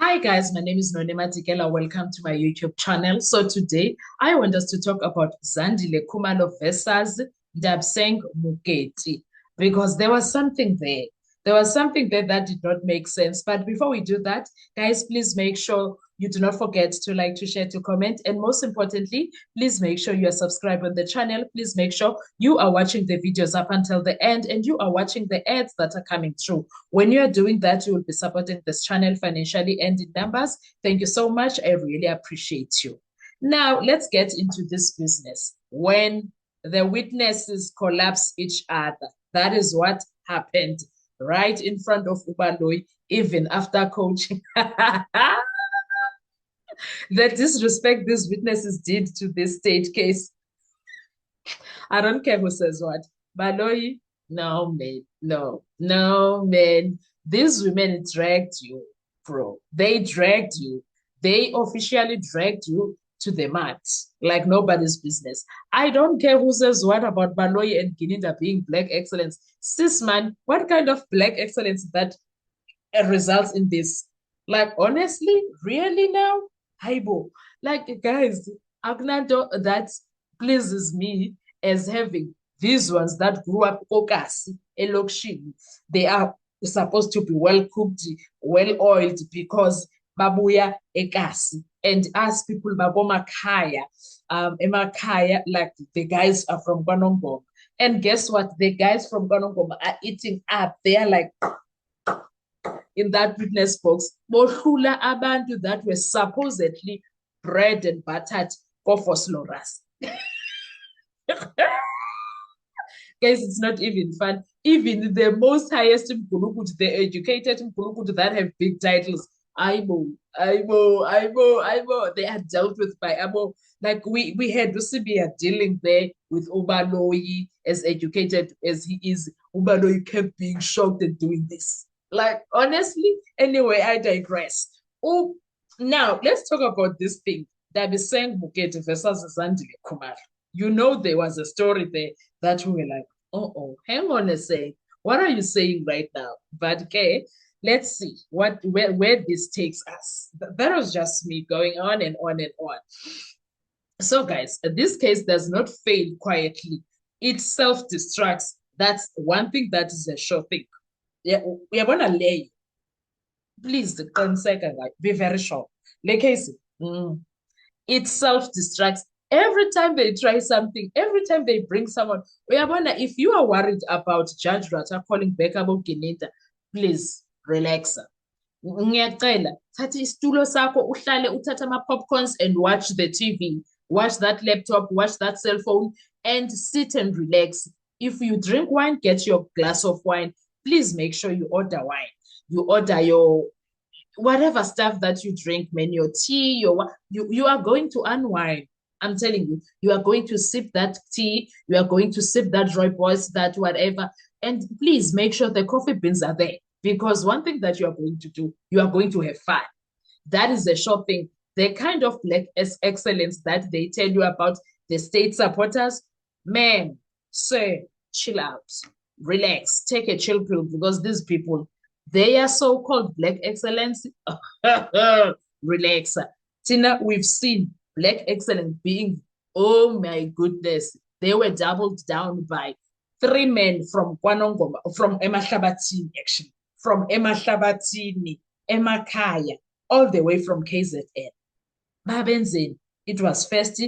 Hi guys, my name is Nonema Tikela. Welcome to my YouTube channel. So today I want us to talk about Zandile Khumalo versus Dabseng Mugeti because there was something there. There was something there that did not make sense. But before we do that, guys, please make sure you do not forget to like, to share, to comment. And most importantly, please make sure you are subscribed on the channel. Please make sure you are watching the videos up until the end and you are watching the ads that are coming through. When you are doing that, you will be supporting this channel financially and in numbers. Thank you so much. I really appreciate you. Now, let's get into this business. When the witnesses collapse each other, that is what happened right in front of Ubaloyi, even after coaching. The disrespect these witnesses did to this state case. I don't care who says what. Baloyi, no, man. No, man. These women dragged you, bro. They dragged you. They officially dragged you to the mat like nobody's business. I don't care who says what about Baloyi and Gininda being black excellence. Sis, man, what kind of black excellence that results in this? Like, honestly, really now? Haibo. Like, guys, Agnado, that pleases me as having these ones that grew up kokasi, elokshini. They are supposed to be well cooked, well oiled because babuya ekasi. And us people babomakaya, emakaya, like the guys are from Kwanongoma. And guess what? The guys from Kwanongoma are eating up. They are like in that witness box, bohlula abantu that were supposedly bread and buttered kofosloras. Guys, it's not even fun. Even the most highest Mkulukutu, the educated Mkulukutu that have big titles, Aibo, they are dealt with by Abo. Like we had Rusibia dealing there with Ubaloyi, as educated as he is. Ubaloyi kept being shocked and doing this. Like, honestly, anyway, I digress. Oh, now let's talk about this thing. Dabiseng Mugeti versus Zandile Khumalo. You know, there was a story there that we were like, oh, hang on a sec. What are you saying right now? But okay, let's see where this takes us. That was just me going on and on and on. So, guys, this case does not fail quietly. It self-destructs. That's one thing that is a sure thing. Yeah, we are gonna lay you. Please, the 10 second, like be very short. Like I said, it self-destructs every time they try something, every time they bring someone. We are gonna, if you are worried about Judge Rata calling Bekabo Gininda, please relax. Ngiyacela, thatha isitulo sakho uhlale uthatha ama-popcorns and watch the TV, watch that laptop, watch that cell phone, and sit and relax. If you drink wine, get your glass of wine. Please make sure you order wine. You order your whatever stuff that you drink, man, your tea, you are going to unwind. I'm telling you, you are going to sip that tea, you are going to sip that rooibos, that whatever. And please make sure the coffee beans are there. Because one thing that you are going to do, you are going to have fun. That is a sure thing. The kind of black excellence that they tell you about the state supporters, man, sir, chill out, relax, take a chill pill because these people, they are so-called black excellence. Relax. Tina, we've seen black excellence being, oh my goodness, they were doubled down by 3 men from Kwanongoma, from Emahlabatini, actually, from Emahlabatini, Emakaya, all the way from KZN. Babenzeni, it was first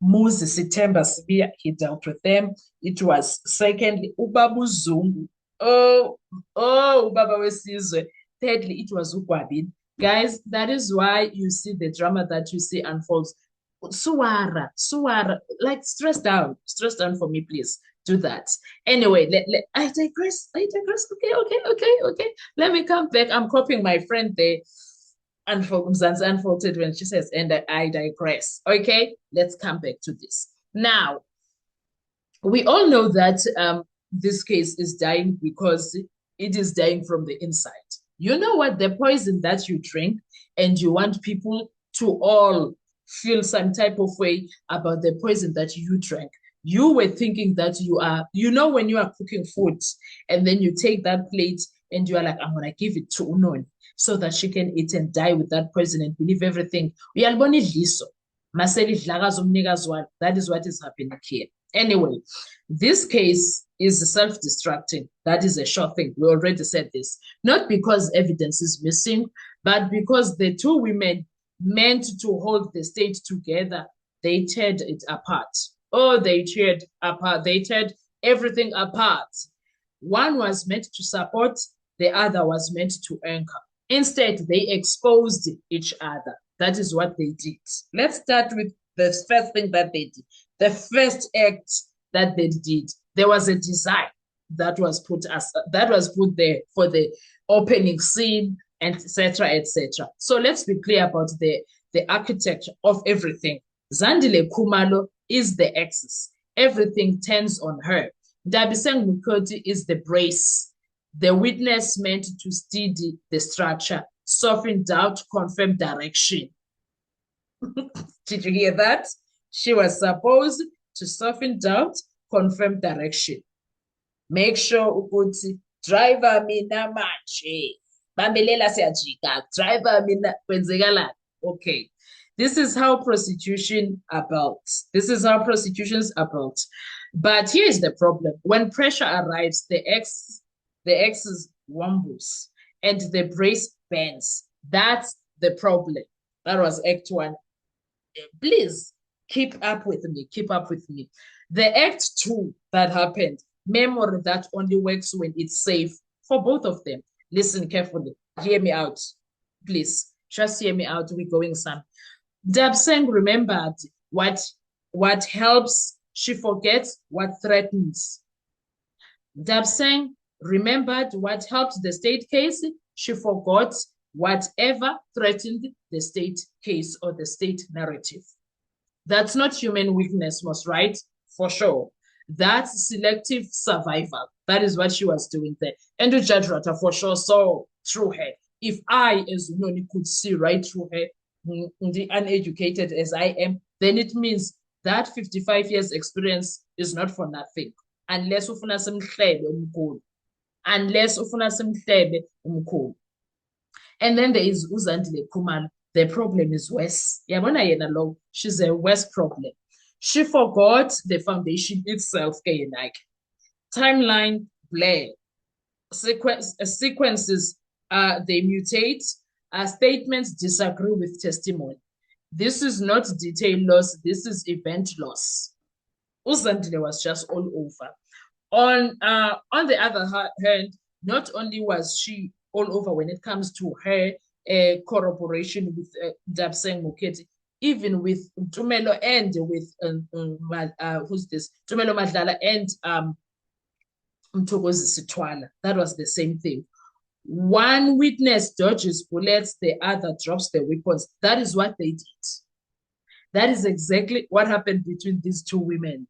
Muzi September Sibia, he dealt with them. It was secondly Ubabu Zungu. Oh, Ubaba Wesizwe. Thirdly, it was Ugwabin. Guys, that is why you see the drama that you see unfolds. Suwara, like stressed down for me, please do that. Anyway, I digress. Okay. Let me come back. I'm copying my friend there. Unfolded when she says, and I digress. Okay, let's come back to this. Now, we all know that this case is dying because it is dying from the inside. You know what? The poison that you drink, and you want people to all feel some type of way about the poison that you drank. You were thinking that you are, when you are cooking food and then you take that plate and you are like, I'm going to give it to Unoni so that she can eat and die with that poison and believe everything. Uyalibona idliso. That is what is happening here. Anyway, this case is self-destructing. That is a sure thing. We already said this. Not because evidence is missing, but because the two women meant to hold the state together, they teared it apart. Oh, they teared apart. They teared everything apart. One was meant to support, the other was meant to anchor. Instead, they exposed each other. That is what they did. Let's start with the first thing that they did. The first act that they did. There was a design that was put there for the opening scene, etc., etc. So let's be clear about the architecture of everything. Zandile Khumalo is the axis. Everything turns on her. Ndabiseng Mkhodi is the brace. The witness meant to steady the structure, soften doubt, confirm direction. Did you hear that? She was supposed to soften doubt, confirm direction. Make sure ukuthi driver mina manje. Bambelela siyajika. Driver mina kwenzekalani. Okay. This is how prostitution are built. This is how prostitutions are built. But here's the problem. When pressure arrives, the exes wumbles and the brace bends. That's the problem. That was Act 1. Please keep up with me. Keep up with me. The Act 2 that happened, memory that only works when it's safe for both of them. Listen carefully. Hear me out. Please, just hear me out. We're going some. Dabseng remembered what helps. She forgets what threatens. Dabseng remembered what helped the state case. She forgot whatever threatened the state case or the state narrative. That's not human weakness, was right? For sure. That's selective survival. That is what she was doing there. And the Judge Rata for sure saw through her. If I, as Unoni, could see right through her, the uneducated as I am, then it means that 55 years experience is not for nothing. Unless ufuna simhlebe umkhulu. Unless ufuna simhlebe umkhulu. And then there is Uzandile Khumalo. The problem is worse. Yabona yena lo, she's a worse problem. She forgot the foundation itself. Timeline blur. Sequences they mutate. Statements disagree with testimony. This is not detail loss. This is event loss. Uzandile was just all over. On the other hand, not only was she all over when it comes to her corroboration with Dabseng Mkhodi, even with Tumelo and with who's this? Tumelo Madlala and Mthokozi Sithwala. That was the same thing. One witness dodges bullets, the other drops the weapons. That is what they did. That is exactly what happened between these two women.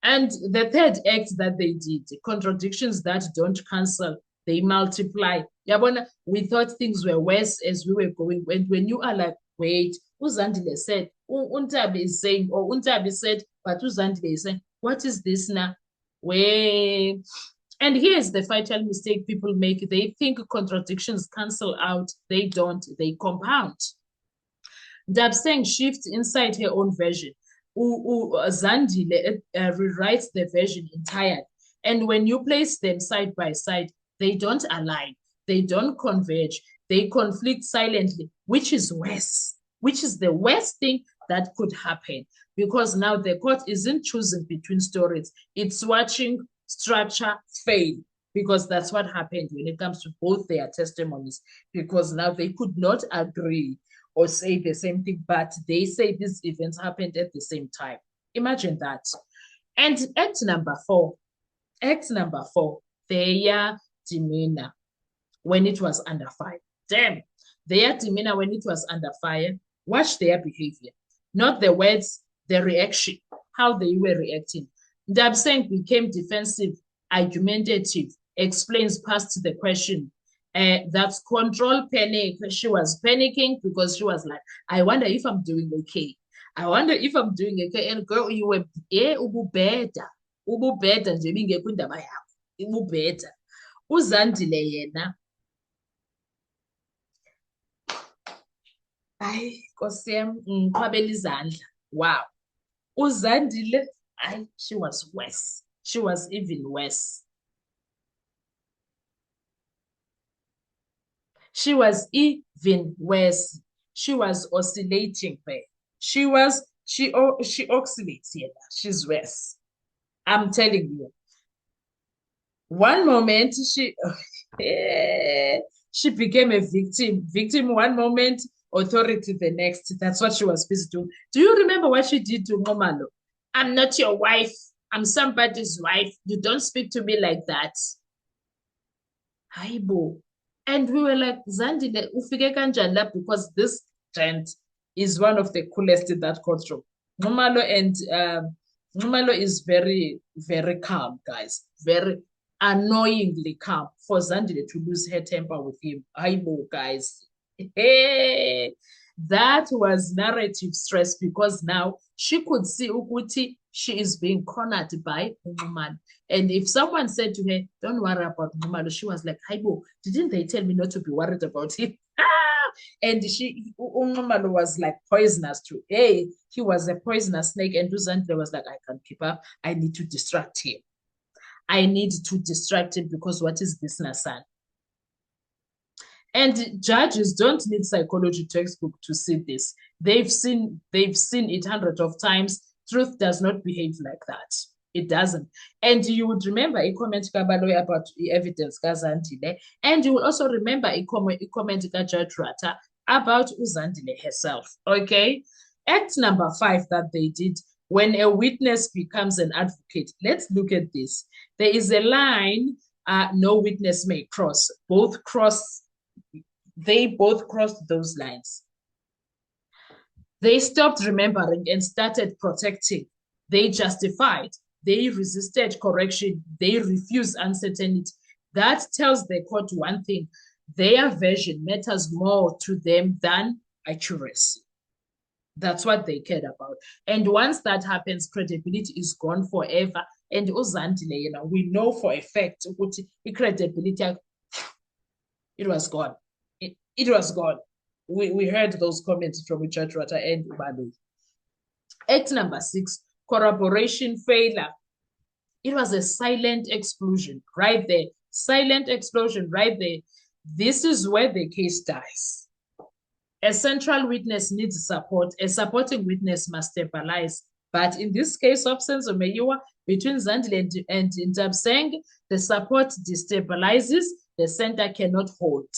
And the third act that they did, contradictions that don't cancel, they multiply. Yabona, we thought things were worse as we were going. When you are like, wait, Uzandile said, Untabi is saying, or Untabi said, but Uzandile is saying, what is this now? Wait. And here's the fatal mistake people make. They think contradictions cancel out. They don't. They compound. Dabseng shifts inside her own version. Zandile rewrites the version entirely. And when you place them side by side, they don't align. They don't converge. They conflict silently, which is worse, which is the worst thing that could happen. Because now the court isn't choosing between stories. It's watching structure fail, because that's what happened when it comes to both their testimonies, because now they could not agree or say the same thing, but they say these events happened at the same time. Imagine that. And act number four, their demeanor when it was under fire. Damn, their demeanor when it was under fire. Watch their behavior, not the words, the reaction, how they were reacting. Dabseng became defensive, argumentative, explains past the question. That's control panic. She was panicking because she was like, I wonder if I'm doing okay. I wonder if I'm doing okay. And girl, you were ububeda. Ububeda nje bingekho indaba yakho. Ububeda. uZandile yena hayi Nkosi yami ngiqhwabela izandla. Wow. uZandile, she was worse. She was even worse. She was even worse. She was oscillating there. She oscillates here. She's worse. I'm telling you. One moment she became a victim. Victim one moment, authority the next. That's what she was busy doing. Do you remember what she did to Ngomalo? I'm not your wife. I'm somebody's wife. You don't speak to me like that. Haibo. And we were like, Zandile, ufike kanjani la, because this gent is one of the coolest in that courtroom. Ngumalo is very, very calm, guys. Very annoyingly calm for Zandile to lose her temper with him. Haibo, guys. Hey, that was narrative stress because now she could see Ukuti, she is being cornered by Umuman. And if someone said to her, don't worry about Umalo, she was like, Haibo, didn't they tell me not to be worried about him? And Umalo was like poisonous too. Hey, he was a poisonous snake. And Duzandle was like, I can't keep up. I need to distract him. I need to distract him because what is this, Nasan? And judges don't need psychology textbook to see this. They've seen it hundreds of times. Truth does not behave like that. It doesn't. And you would remember a comment Kabaloy about the evidence Kazandile. And you will also remember a comment Judge Rata about Uzandile herself. Okay. Act number 5 that they did when a witness becomes an advocate. Let's look at this. There is a line no witness may cross. They both crossed those lines. They stopped remembering and started protecting. They justified. They resisted correction. They refused uncertainty. That tells the court one thing. Their version matters more to them than accuracy. That's what they cared about. And once that happens, credibility is gone forever. And Uzandile, we know for a fact, credibility, it was gone. It was gone. We heard those comments from Richard Rata and Ubalo. Act number 6, corroboration failure. It was a silent explosion right there. Silent explosion right there. This is where the case dies. A central witness needs support. A supporting witness must stabilize. But in this case of Senzo Meyiwa, between Zandile and Ntabseng, the support destabilizes, the center cannot hold.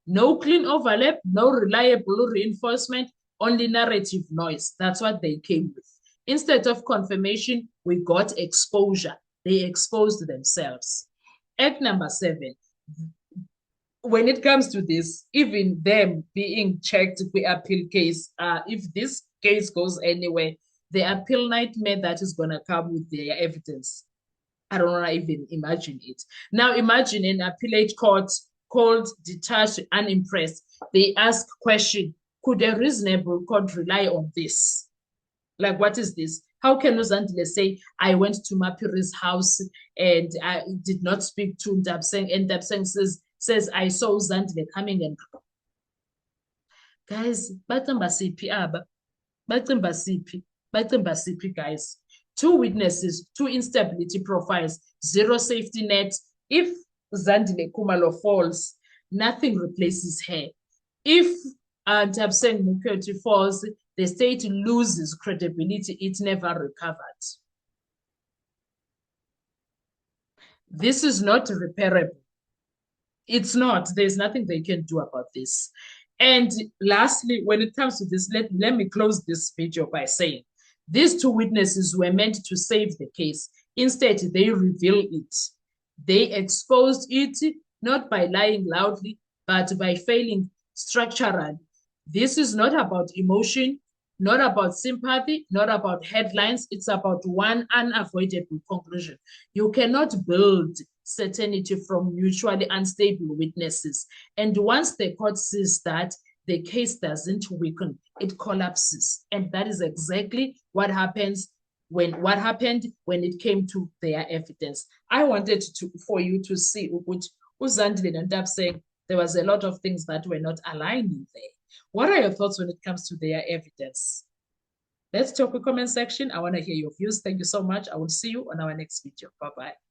No clean overlap, no reliable reinforcement, only narrative noise. That's what they came with. Instead of confirmation, we got exposure. They exposed themselves. Act number 7. When it comes to this, even them being checked the appeal case, if this case goes anywhere, the appeal nightmare that is going to come with their evidence. I don't want to even imagine it. Now imagine an appellate court called detached, unimpressed. They ask question, could a reasonable court rely on this? Like, what is this? How can Uzandile say, I went to Mapiri's house and I did not speak to Ntabseng, and Ntabseng says I saw Uzandile coming and guys, guys. 2 witnesses, 2 instability profiles, 0 safety net. If Zandile Khumalo falls, nothing replaces her. If Ntabseng Mokgweetsi falls, the state loses credibility. It never recovered. This is not repairable. It's not. There's nothing they can do about this. And lastly, when it comes to this, let me close this video by saying, these 2 witnesses were meant to save the case. Instead, they reveal it. They exposed it, not by lying loudly, but by failing structurally. This is not about emotion, not about sympathy, not about headlines. It's about one unavoidable conclusion. You cannot build certainty from mutually unstable witnesses. And once the court sees that, the case doesn't weaken, it collapses. And that is exactly what happens when what happened when it came to their evidence. I wanted for you to see ukuthi uZandile noNtab saying there was a lot of things that were not aligning there. What are your thoughts when it comes to their evidence? Let's talk in the comment section. I want to hear your views. Thank you so much. I will see you on our next video. Bye-bye.